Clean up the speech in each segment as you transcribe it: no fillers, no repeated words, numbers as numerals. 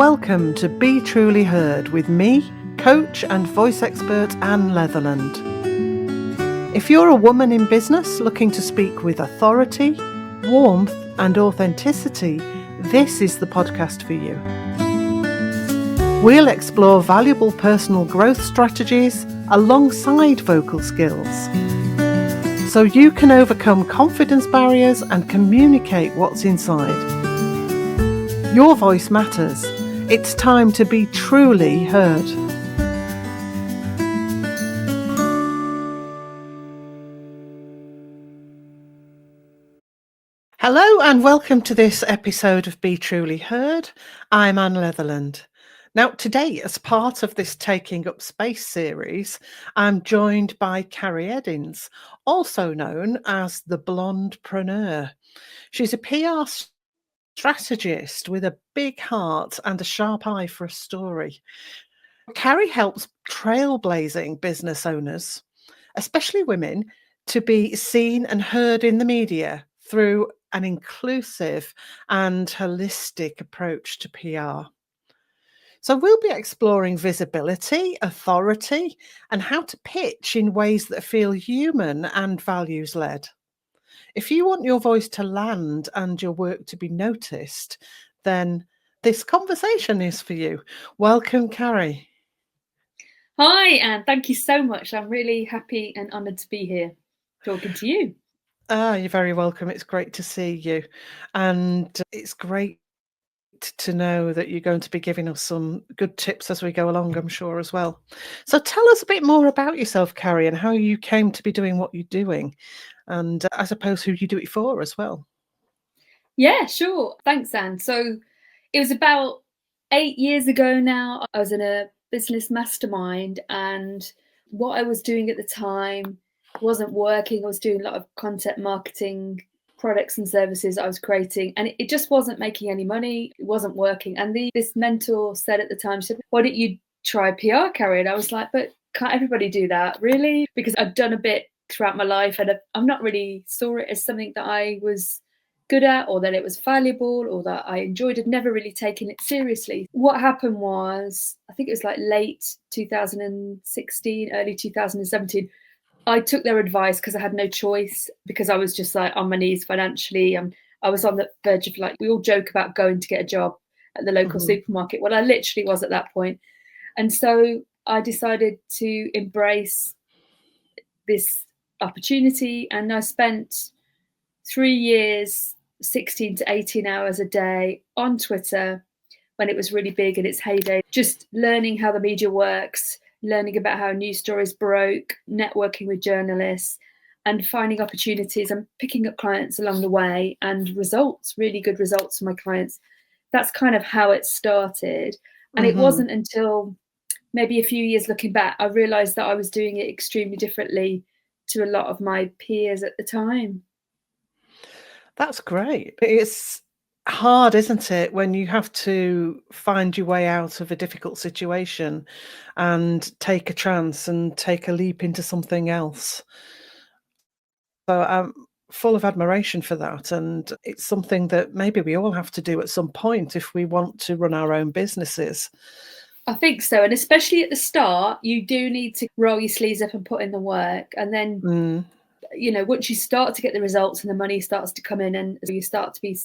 Welcome to Be Truly Heard with me, coach and voice expert Anne Leatherland. If you're a woman in business looking to speak with authority, warmth and authenticity, this is the podcast for you. We'll explore valuable personal growth strategies alongside vocal skills, so you can overcome confidence barriers and communicate what's inside. Your voice matters. It's time to be truly heard. Hello and welcome to this episode of Be Truly Heard. I'm Anne Leatherland. Now today, as part of this Taking Up Space series, I'm joined by Carrie Eddins, also known as the Blondepreneur. She's a PR strategist with a big heart and a sharp eye for a story. Carrie helps trailblazing business owners, especially women, to be seen and heard in the media through an inclusive and holistic approach to PR. So we'll be exploring visibility, authority, and how to pitch in ways that feel human and values-led. If you want your voice to land and your work to be noticed, then this conversation is for you. Welcome, Carrie. Hi, Anne. Thank you so much. I'm really happy and honoured to be here talking to you. You're very welcome. It's great to see you. And it's great to know that you're going to be giving us some good tips as we go along, I'm sure, as well. So tell us a bit more about yourself, Carrie, and how you came to be doing what you're doing, and I suppose who you do it for as well. Yeah, sure. Thanks, Anne. So it was about 8 years ago now. I was in a business mastermind, and what I was doing at the time wasn't working. I was doing a lot of content marketing, products and services I was creating, and it just wasn't making any money. It wasn't working. And this mentor said at the time, she said, "Why don't you try PR, Carrie?" And I was like, "But can't everybody do that, really?" Because I'd done a bit throughout my life, and I'm not really saw it as something that I was good at, or that it was valuable, or that I enjoyed. I'd never really taken it seriously. What happened was, I think it was like late 2016, early 2017, I took their advice because I had no choice, because I was just like on my knees financially. I was on the verge of, like, we all joke about going to get a job at the local supermarket. Well, I literally was at that point. And so I decided to embrace this opportunity, and I spent 3 years, 16 to 18 hours a day on Twitter when it was really big in its heyday, just learning how the media works, learning about how news stories broke, networking with journalists, and finding opportunities and picking up clients along the way, and results, really good results for my clients. That's kind of how it started. And it wasn't until maybe a few years looking back, I realized that I was doing it extremely differently to a lot of my peers at the time. That's great. It's hard, isn't it, when you have to find your way out of a difficult situation and take a chance and take a leap into something else. So I'm full of admiration for that, and it's something that maybe we all have to do at some point if we want to run our own businesses. I think so. And especially at the start, you do need to roll your sleeves up and put in the work. And then, once you start to get the results and the money starts to come in, and you start to be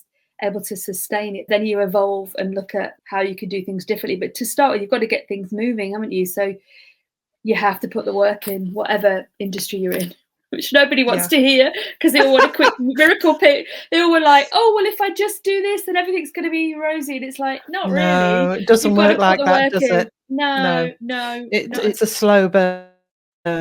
able to sustain it, then you evolve and look at how you can do things differently. But to start with, you've got to get things moving, haven't you? So you have to put the work in, whatever industry you're in, which nobody wants to hear, because they all want a quick miracle pick. They all were like, "Oh, well, if I just do this, then everything's going to be rosy." And it's like, not really. No, it doesn't work like that, does it? No. It's a slow burn.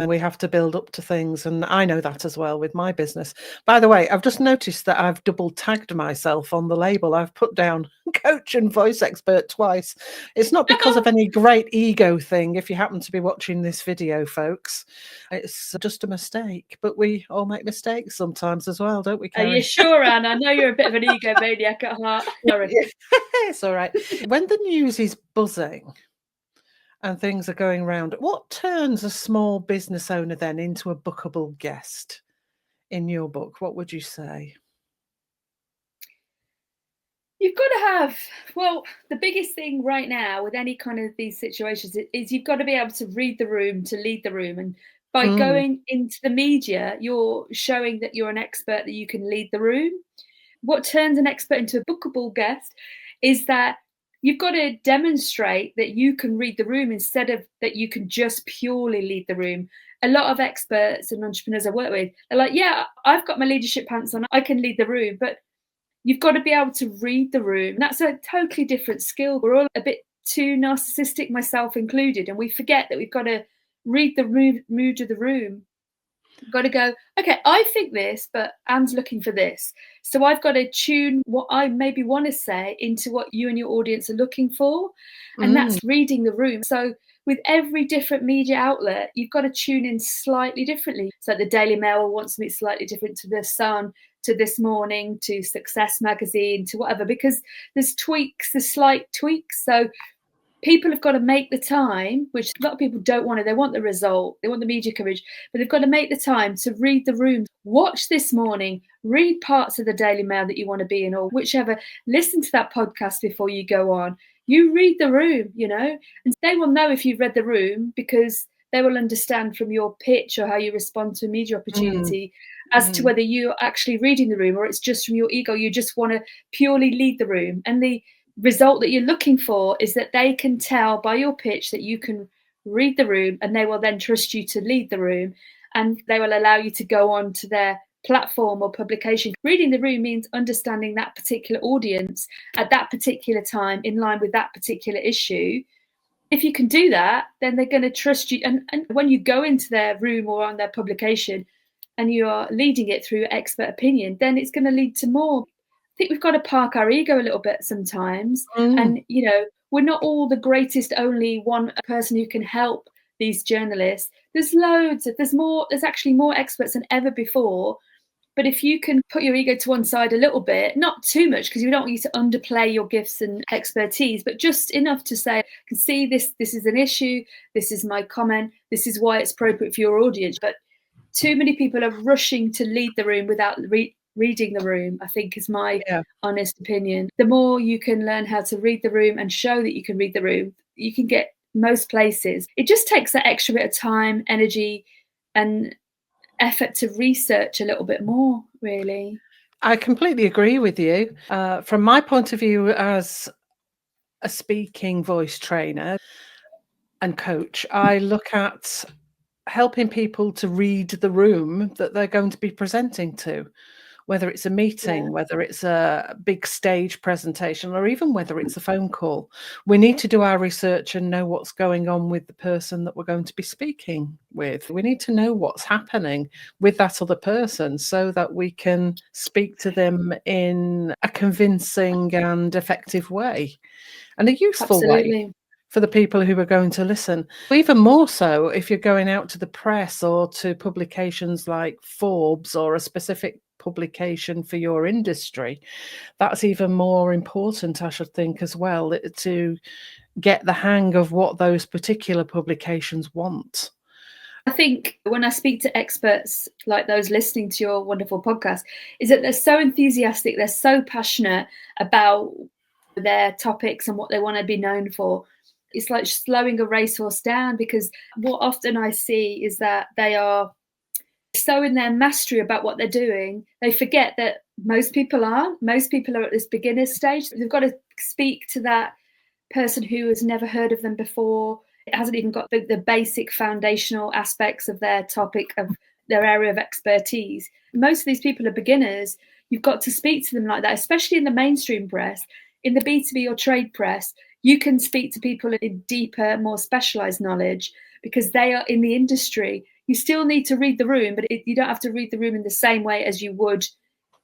We have to build up to things, and I know that as well with my business. By the way, I've just noticed that I've double tagged myself on the label. I've put down coach and voice expert twice. It's not because of any great ego thing, if you happen to be watching this video, folks. It's just a mistake, but we all make mistakes sometimes as well, don't we, Carrie? Are you sure, Anne? I know you're a bit of an egomaniac at heart. Sorry. It's all right. When the news is buzzing and things are going round, what turns a small business owner then into a bookable guest in your book? What would you say? You've got to have, well, the biggest thing right now with any kind of these situations is you've got to be able to read the room to lead the room. And by Mm, going into the media, you're showing that you're an expert, that you can lead the room. What turns an expert into a bookable guest is that you've got to demonstrate that you can read the room instead of that you can just purely lead the room. A lot of experts and entrepreneurs I work with are like, yeah, I've got my leadership pants on, I can lead the room, but you've got to be able to read the room. That's a totally different skill. We're all a bit too narcissistic, myself included, and we forget that we've got to read the mood of the room. You've got to go, okay, I think this, but Anne's looking for this. So I've got to tune what I maybe want to say into what you and your audience are looking for. And mm, that's reading the room. So with every different media outlet, you've got to tune in slightly differently. So the Daily Mail wants something slightly different to the Sun, to This Morning, to Success Magazine, to whatever, because there's slight tweaks. So people have got to make the time, which a lot of people don't want to. They want the result, they want the media coverage, but they've got to make the time to read the room, watch This Morning, read parts of the Daily Mail that you want to be in, or whichever, listen to that podcast before you go on. You read the room, and they will know if you've read the room because they will understand from your pitch or how you respond to a media mm, opportunity as to whether you're actually reading the room or it's just from your ego. You just want to purely lead the room. And the result that you're looking for is that they can tell by your pitch that you can read the room, and they will then trust you to lead the room, and they will allow you to go on to their platform or publication. Reading the room means understanding that particular audience at that particular time in line with that particular issue. If you can do that, then they're going to trust you. And when you go into their room or on their publication and you are leading it through expert opinion, then it's going to lead to more. I think we've got to park our ego a little bit sometimes. mm. And, we're not all the greatest, only one person who can help these journalists. There's loads, there's actually more experts than ever before. But if you can put your ego to one side a little bit, not too much, because you don't want you to underplay your gifts and expertise, but just enough to say, I can see this is an issue, this is my comment, this is why it's appropriate for your audience. But too many people are rushing to lead the room without reading the room, I think, is my Yeah. honest opinion. The more you can learn how to read the room and show that you can read the room, you can get most places. It just takes that extra bit of time, energy, and effort to research a little bit more, really. I completely agree with you. From my point of view as a speaking voice trainer and coach, I look at helping people to read the room that they're going to be presenting to, whether it's a meeting, Yeah, whether it's a big stage presentation, or even whether it's a phone call. We need to do our research and know what's going on with the person that we're going to be speaking with. We need to know what's happening with that other person so that we can speak to them in a convincing and effective way and a useful way absolutely. for the people who are going to listen. Even more so if you're going out to the press or to publications like Forbes or a specific publication for your industry. That's even more important, I should think, as well, to get the hang of what those particular publications want. I think when I speak to experts like those listening to your wonderful podcast, is that they're so enthusiastic, they're so passionate about their topics and what they want to be known for. It's like slowing a racehorse down, because what often I see is that they are so in their mastery about what they're doing, they forget that most people are at this beginner stage. They've got to speak to that person who has never heard of them before. It hasn't even got the basic foundational aspects of their topic, of their area of expertise. Most of these people are beginners. You've got to speak to them like that, especially in the mainstream press. In the B2B or trade press, you can speak to people in deeper, more specialized knowledge because they are in the industry. You still need to read the room, but you don't have to read the room in the same way as you would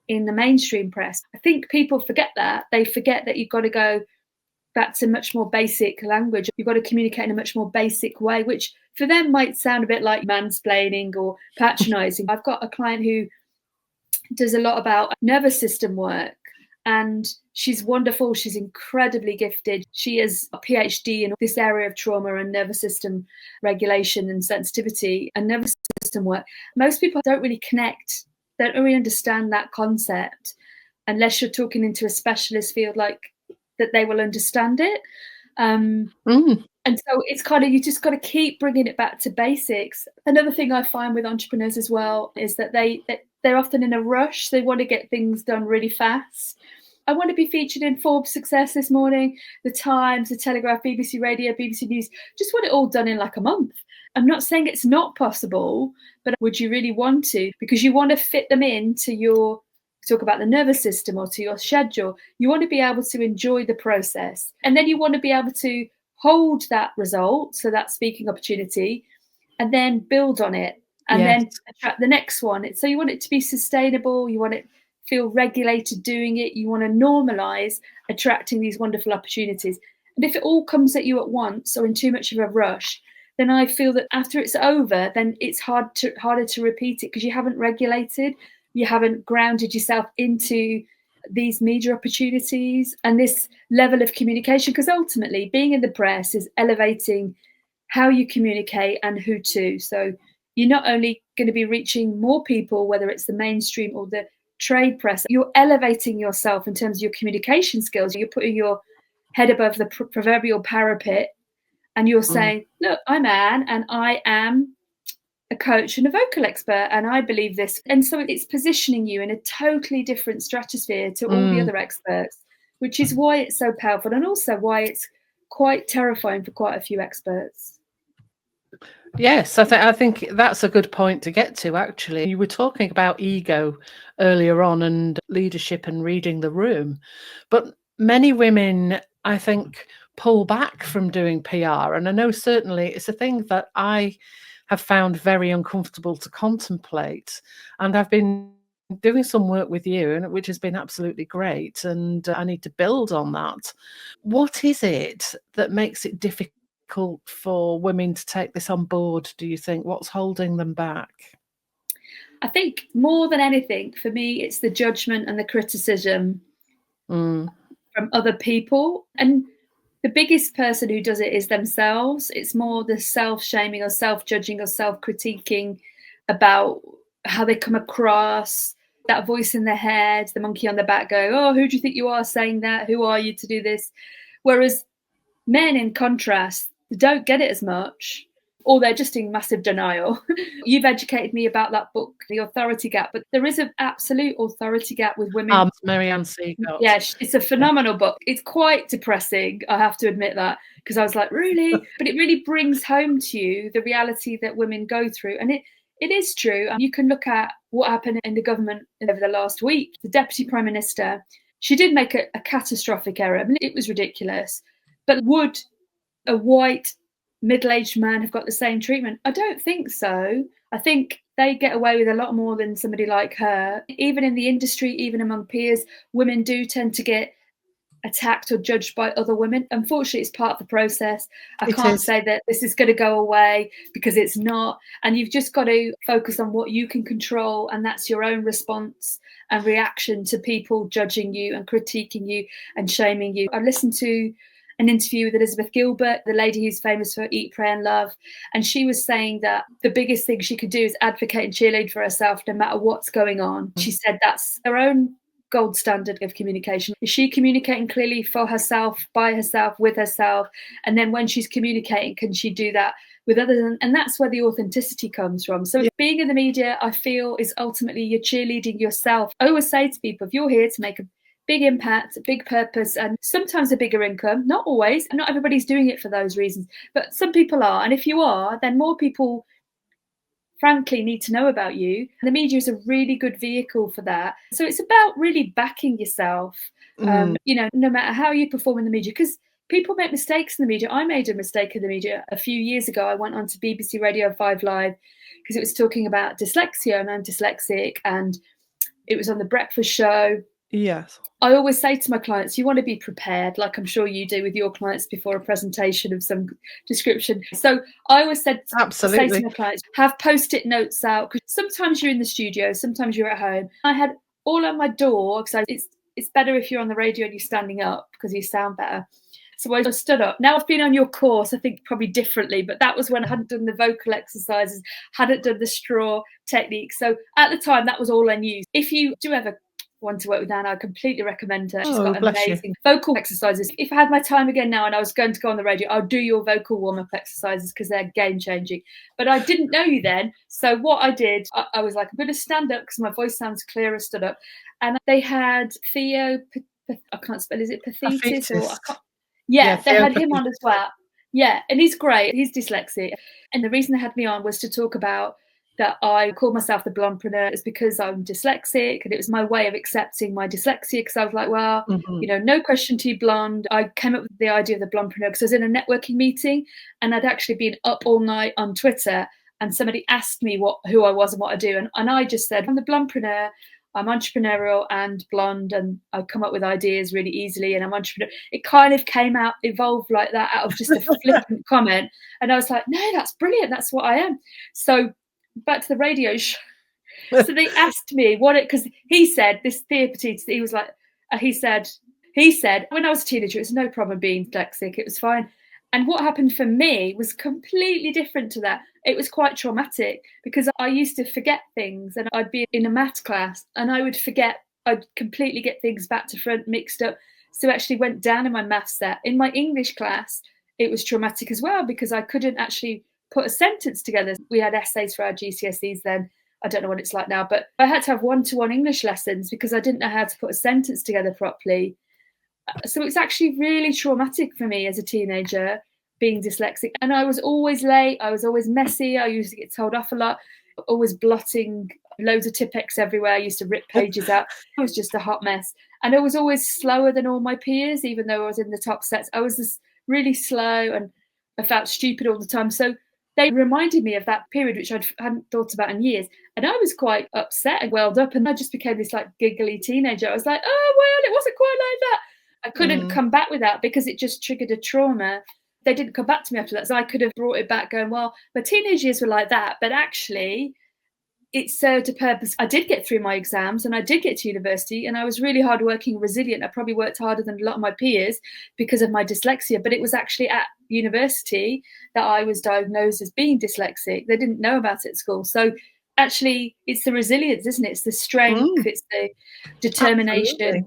in the mainstream press. I think people forget that. They forget that you've got to go back to much more basic language. You've got to communicate in a much more basic way, which for them might sound a bit like mansplaining or patronizing. I've got a client who does a lot about nervous system work, and she's wonderful. She's incredibly gifted. She has a PhD in this area of trauma and nervous system regulation and sensitivity and nervous system work. Most people don't really connect, don't really understand that concept unless you're talking into a specialist field like that, they will understand it. And so it's kind of, you just got to keep bringing it back to basics. Another thing I find with entrepreneurs as well is that they're often in a rush. They want to get things done really fast. I want to be featured in Forbes Success this morning, The Times, The Telegraph, BBC Radio, BBC News. Just want it all done in like a month. I'm not saying it's not possible, but would you really want to? Because you want to fit them into your, talk about the nervous system, or to your schedule. You want to be able to enjoy the process. And then you want to be able to hold that result, so that speaking opportunity, and then build on it, and then attract the next one. So you want it to be sustainable. You want it feel regulated doing it. You want to normalize attracting these wonderful opportunities. And if it all comes at you at once or in too much of a rush, then I feel that after it's over, then it's harder to repeat it, because you haven't regulated, you haven't grounded yourself into these media opportunities and this level of communication. Because ultimately, being in the press is elevating how you communicate and who to. So you're not only going to be reaching more people, whether it's the mainstream or the trade press, you're elevating yourself in terms of your communication skills. You're putting your head above the proverbial parapet, and you're saying, look, I'm Anne, and I am a coach and a vocal expert, and I believe this. And so it's positioning you in a totally different stratosphere to all the other experts, which is why it's so powerful, and also why it's quite terrifying for quite a few experts. Yes, I think that's a good point to get to, actually. You were talking about ego earlier on, and leadership and reading the room. But many women, I think, pull back from doing PR. And I know certainly it's a thing that I have found very uncomfortable to contemplate. And I've been doing some work with you, and which has been absolutely great. And I need to build on that. What is it that makes it difficult for women to take this on board, do you think? What's holding them back? I think more than anything, for me, it's the judgment and the criticism from other people. And the biggest person who does it is themselves. It's more the self-shaming or self-judging or self-critiquing about how they come across, that voice in their head, the monkey on the back going, oh, who do you think you are saying that? Who are you to do this? Whereas men, in contrast, don't get it as much, or they're just in massive denial. You've educated me about that book, The Authority Gap, but there is an absolute authority gap with women. Marianne Seagot. Yeah, it's a phenomenal book. It's quite depressing, I have to admit that, because I was like, really? But it really brings home to you the reality that women go through. And it is true. You can look at what happened in the government over the last week. The Deputy Prime Minister, she did make a catastrophic error. I mean, it was ridiculous. But would a white middle-aged man have got the same treatment? I don't think so. I think they get away with a lot more than somebody like her. Even in the industry, even among peers, women do tend to get attacked or judged by other women. Unfortunately, it's part of the process. I can't say that this is going to go away, because it's not. And you've just got to focus on what you can control, and that's your own response and reaction to people judging you and critiquing you and shaming you. I listened to an interview with Elizabeth Gilbert, the lady who's famous for Eat, Pray and Love. And she was saying that the biggest thing she could do is advocate and cheerlead for herself no matter what's going on. She said that's her own gold standard of communication. Is she communicating clearly for herself, by herself, with herself? And then when she's communicating, can she do that with others? And that's where the authenticity comes from. So being in the media, I feel, is ultimately you're cheerleading yourself. I always say to people, if you're here to make a big impact, a big purpose, and sometimes a bigger income, not always, and not everybody's doing it for those reasons, but some people are. And if you are, then more people, frankly, need to know about you. And the media is a really good vehicle for that. So it's about really backing yourself, no matter how you perform in the media, because people make mistakes in the media. I made a mistake in the media a few years ago. I went on to BBC Radio 5 Live because it was talking about dyslexia, and I'm dyslexic, and it was on the breakfast show. Yes. I always say to my clients, you want to be prepared, like I'm sure you do with your clients before a presentation of some description. So I always say to my clients, have Post-it notes out, because sometimes you're in the studio, sometimes you're at home. I had all on my door, because it's better if you're on the radio and you're standing up because you sound better. So I stood up. Now I've been on your course, I think probably differently, but that was when I hadn't done the vocal exercises, hadn't done the straw technique. So at the time, that was all I knew. If you do ever want to work with Anna. I completely recommend her. She's Oh, got bless you. amazing vocal exercises. If I had my time again now and I was going to go on the radio, I'll do your vocal warm-up exercises because they're game-changing. But I didn't know you then. So what I did, I was like, I'm going to stand up because my voice sounds clearer, stood up. And they had Theo, I can't spell, is it Pathetis? Or I can't, yeah, they had him on as well. Yeah, and he's great. He's dyslexic. And the reason they had me on was to talk about that I called myself the blondpreneur is because I'm dyslexic, and it was my way of accepting my dyslexia, because I was like, well, you know, no question too blonde. I came up with the idea of the blondpreneur because I was in a networking meeting and I'd actually been up all night on Twitter, and somebody asked me who I was and what I do. And I just said, I'm the blondpreneur. I'm entrepreneurial and blonde, and I come up with ideas really easily, and I'm entrepreneurial. It kind of evolved like that out of just a flippant comment. And I was like, no, that's brilliant. That's what I am. So back to the radio show. So they asked me because he said, this Theo Petite, he was like, he said, when I was a teenager, it was no problem being dyslexic. It was fine. And what happened for me was completely different to that. It was quite traumatic because I used to forget things, and I'd be in a maths class and I would forget, I'd completely get things back to front, mixed up. So I actually went down in my maths set. In my English class, it was traumatic as well because I couldn't actually put a sentence together. We had essays for our GCSEs then. I don't know what it's like now, but I had to have one-to-one English lessons because I didn't know how to put a sentence together properly. So it's actually really traumatic for me as a teenager being dyslexic. And I was always late. I was always messy. I used to get told off a lot, always blotting loads of Tipp-Ex everywhere. I used to rip pages out. I was just a hot mess. And I was always slower than all my peers, even though I was in the top sets. I was just really slow and I felt stupid all the time. So they reminded me of that period, which I hadn't thought about in years. And I was quite upset and welled up. And I just became this like giggly teenager. I was like, oh, well, it wasn't quite like that. I couldn't come back with that because it just triggered a trauma. They didn't come back to me after that. So I could have brought it back going, well, my teenage years were like that. But actually, it served a purpose. I did get through my exams and I did get to university, and I was really hardworking, resilient. I probably worked harder than a lot of my peers because of my dyslexia. But it was actually at university that I was diagnosed as being dyslexic. They didn't know about it at school. So actually, it's the resilience, isn't it? It's the strength, it's the determination. Absolutely.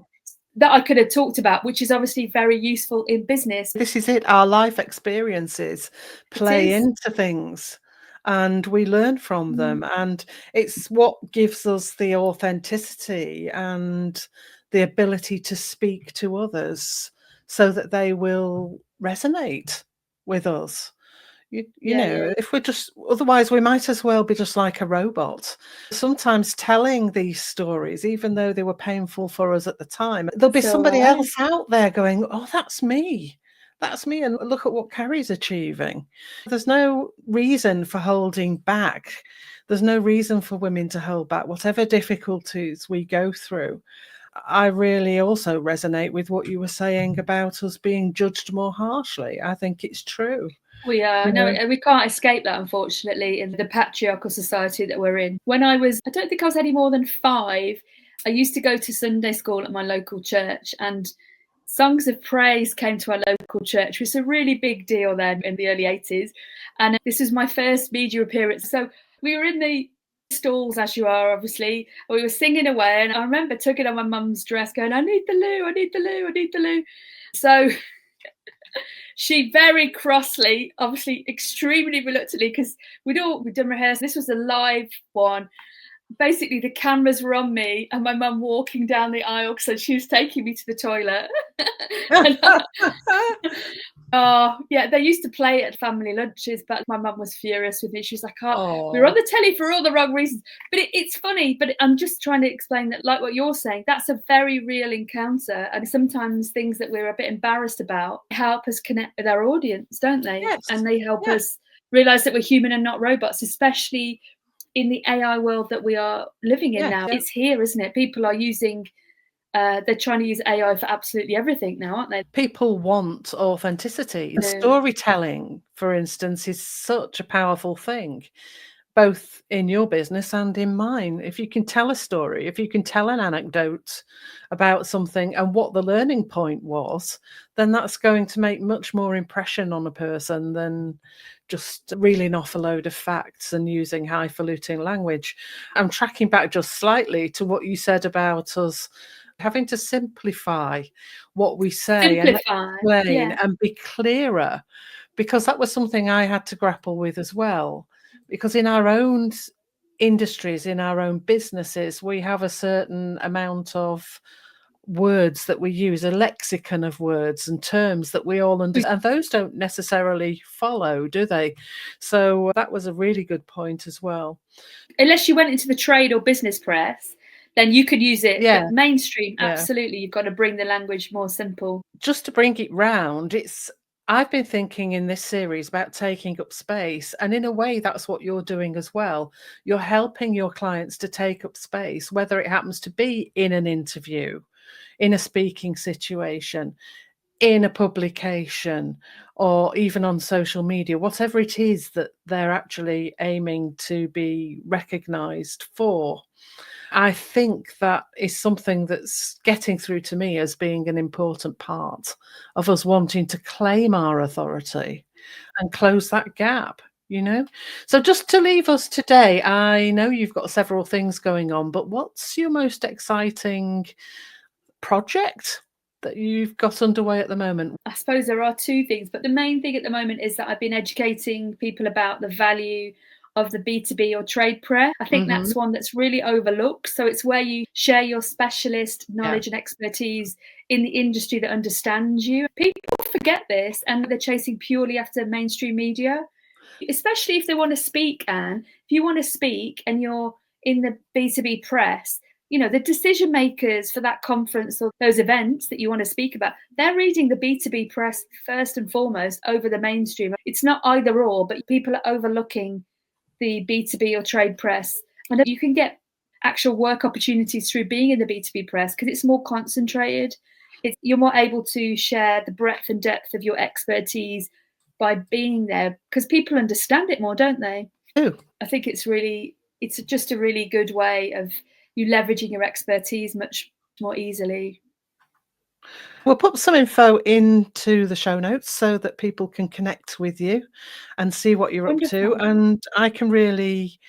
That I could have talked about, which is obviously very useful in business. This is it. Our life experiences play into things and we learn from them. And it's what gives us the authenticity and the ability to speak to others so that they will resonate with us. You know, if we're just, otherwise we might as well be just like a robot. Sometimes telling these stories, even though they were painful for us at the time, there'll be somebody else out there going, oh, that's me. That's me. And look at what Carrie's achieving. There's no reason for holding back. There's no reason for women to hold back, whatever difficulties we go through. I really also resonate with what you were saying about us being judged more harshly. I think it's true. We are. No, we can't escape that, unfortunately, in the patriarchal society that we're in. When I don't think I was any more than 5, I used to go to Sunday school at my local church, and songs of praise came to our local church, which was a really big deal then in the early 80s. And this was my first media appearance. So we were in the stalls, as you are, obviously. We were singing away, and I remember tugging on my mum's dress going, I need the loo, I need the loo, I need the loo. So she very crossly, obviously extremely reluctantly, because we'd done rehearsal. This was a live one. Basically, the cameras were on me and my mum walking down the aisle, so she was taking me to the toilet. They used to play it at family lunches, but my mum was furious with me. She was like, we were on the telly for all the wrong reasons. But it's funny, but I'm just trying to explain that, like what you're saying, that's a very real encounter. And sometimes things that we're a bit embarrassed about help us connect with our audience, don't they? Yes. And they help us realise that we're human and not robots, especially in the AI world that we are living in now. It's here, isn't it? People are using, they're trying to use AI for absolutely everything now, aren't they? People want authenticity. Storytelling, for instance, is such a powerful thing. both in your business and in mine. If you can tell a story, if you can tell an anecdote about something and what the learning point was, then that's going to make much more impression on a person than just reeling off a load of facts and using highfalutin language. I'm tracking back just slightly to what you said about us having to simplify what we say and Simplify. explain Yeah. and be clearer, because that was something I had to grapple with as well. Because in our own industries, in our own businesses, we have a certain amount of words that we use, a lexicon of words and terms that we all understand, and those don't necessarily follow, do they? So that was a really good point as well. Unless you went into the trade or business press, then you could use it. Yeah, But mainstream, yeah. absolutely, you've got to bring the language more simple. Just to bring it round, I've been thinking in this series about taking up space, and in a way that's what you're doing as well. You're helping your clients to take up space, whether it happens to be in an interview, in a speaking situation, in a publication, or even on social media, whatever it is that they're actually aiming to be recognised for. I think that is something that's getting through to me as being an important part of us wanting to claim our authority and close that gap, you know? So just to leave us today, I know you've got several things going on, but what's your most exciting project that you've got underway at the moment? I suppose there are two things, but the main thing at the moment is that I've been educating people about the value of the B2B or trade press. I think Mhm. that's one that's really overlooked. So it's where you share your specialist knowledge and expertise in the industry that understands you. People forget this and they're chasing purely after mainstream media, especially if they want to speak, Anne. If you want to speak and you're in the B2B press, you know, the decision makers for that conference or those events that you want to speak about, they're reading the B2B press first and foremost over the mainstream. It's not either or, but people are overlooking the B2B or trade press. And you can get actual work opportunities through being in the B2B press because it's more concentrated. You're more able to share the breadth and depth of your expertise by being there because people understand it more, don't they? Ooh. I think it's just a really good way of you leveraging your expertise much more easily. We'll put some info into the show notes so that people can connect with you and see what you're up to. Wonderful. And I can really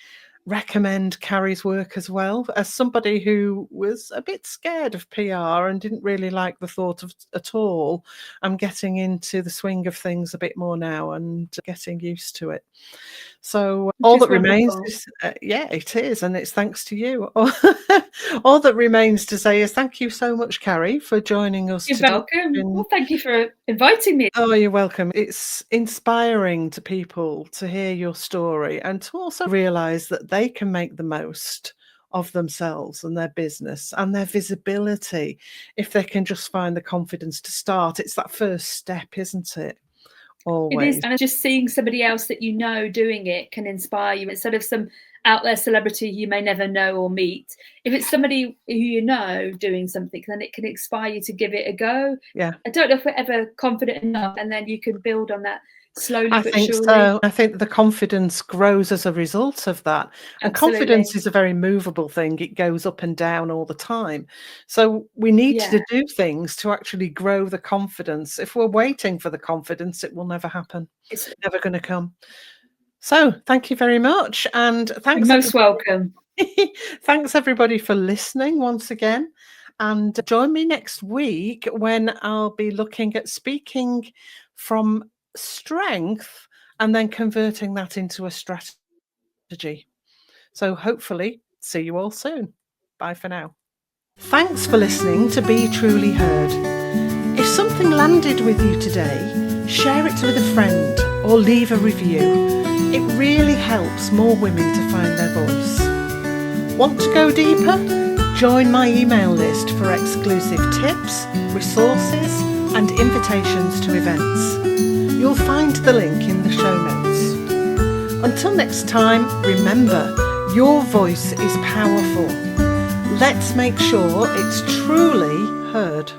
recommend Carrie's work as well. As somebody who was a bit scared of PR and didn't really like the thought of at all, I'm getting into the swing of things a bit more now and getting used to it. So all that remains is, yeah, it is, and it's thanks to you. All that remains to say is thank you so much, Carrie, for joining us You're today. welcome. Well, thank you for inviting me. Oh, you're welcome. It's inspiring to people to hear your story and to also realise that they can make the most of themselves and their business and their visibility if they can just find the confidence to start. It's that first step, isn't it? Always. It is, and just seeing somebody else that you know doing it can inspire you instead of some out there celebrity you may never know or meet. If it's somebody who you know doing something, then it can inspire you to give it a go. Yeah. I don't know if we're ever confident enough, and then you can build on that slowly I but think surely. so. I think the confidence grows as a result of that. And Absolutely. confidence is a very movable thing. It goes up and down all the time. So we need to do things to actually grow the confidence. If we're waiting for the confidence, it will never happen. It's never going to come. So thank you very much. And thanks. You're most welcome. Thanks everybody for listening once again. And join me next week when I'll be looking at speaking from strength and then converting that into a strategy. So hopefully see you all soon. Bye for now. Thanks for listening to Be Truly Heard. If something landed with you today, share it with a friend or leave a review. It really helps more women to find their voice. Want to go deeper? Join my email list for exclusive tips, resources and invitations to events. You'll find the link in the show notes. Until next time, remember, your voice is powerful. Let's make sure it's truly heard.